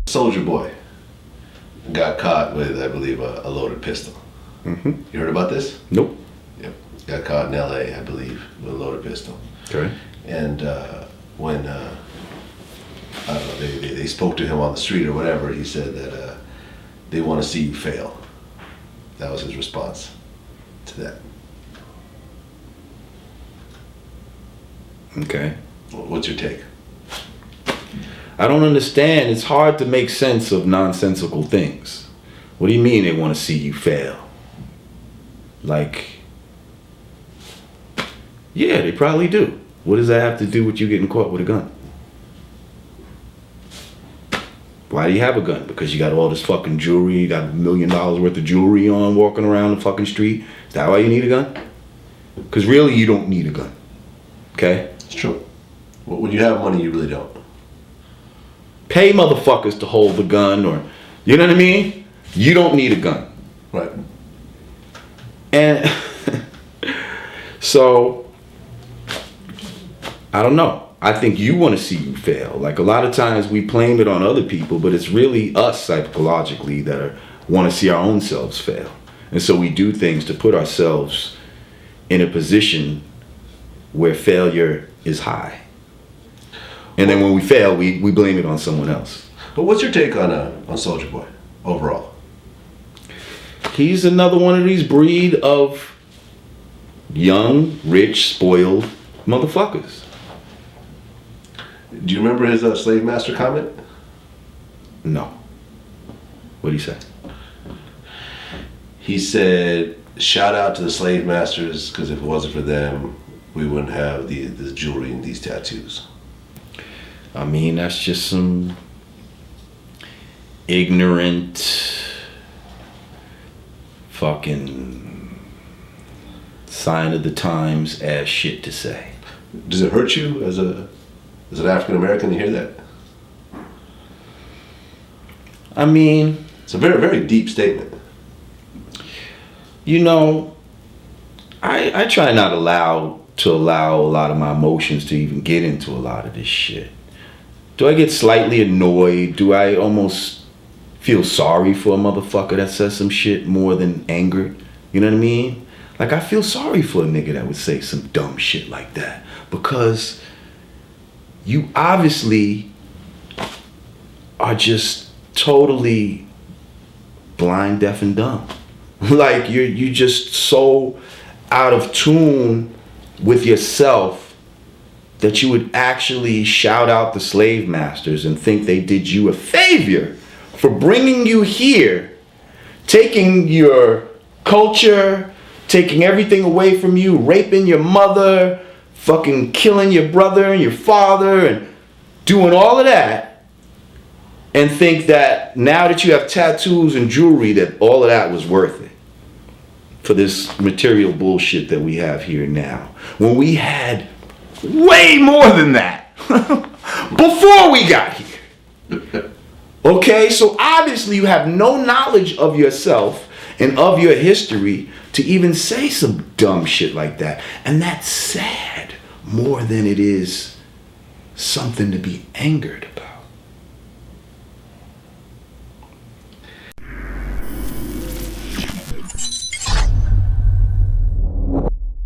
Soulja Boy got caught with, I believe, a loaded pistol. Mm-hmm. You heard about this? Nope. Yep. Got caught in L.A., I believe, with a loaded pistol. Okay. And when I don't know, they spoke to him on the street or whatever, he said that they want to see you fail. That was his response to that. Okay. What's your take? I don't understand. It's hard to make sense of nonsensical things. What do you mean they want to see you fail? Like, yeah, they probably do. What does that have to do with you getting caught with a gun? Why do you have a gun? Because you got all this fucking jewelry, you got $1 million worth of jewelry on walking around the fucking street? Is that why you need a gun? Because really, you don't need a gun. Okay? It's true. Well, when you have money, you really don't. Pay motherfuckers to hold the gun, or, you know what I mean? You don't need a gun. Right. And so, I don't know. I think you want to see you fail. Like, a lot of times we blame it on other people, but it's really us psychologically that want to see our own selves fail. And so we do things to put ourselves in a position where failure is high. And then when we fail, we blame it on someone else. But what's your take on Soulja Boy overall? He's another one of these breed of young, rich, spoiled motherfuckers. Do you remember his slave master comment? No. What'd he say? He said, shout out to the slave masters, because if it wasn't for them, we wouldn't have this jewelry and these tattoos. I mean, that's just some ignorant fucking sign of the times ass shit to say. Does it hurt you as an African American to hear that? I mean, it's a very, very deep statement. You know, I try not to allow a lot of my emotions to even get into a lot of this shit. Do I get slightly annoyed? Do I almost feel sorry for a motherfucker that says some shit more than anger? You know what I mean? Like, I feel sorry for a nigga that would say some dumb shit like that, because you obviously are just totally blind, deaf, and dumb. Like, you're just so out of tune with yourself that you would actually shout out the slave masters and think they did you a favor for bringing you here, taking your culture, taking everything away from you, raping your mother, fucking killing your brother and your father, and doing all of that, and think that now that you have tattoos and jewelry, that all of that was worth it for this material bullshit that we have here now, when we had way more than that before we got here. Okay, so obviously you have no knowledge of yourself and of your history to even say some dumb shit like that. And that's sad more than it is something to be angered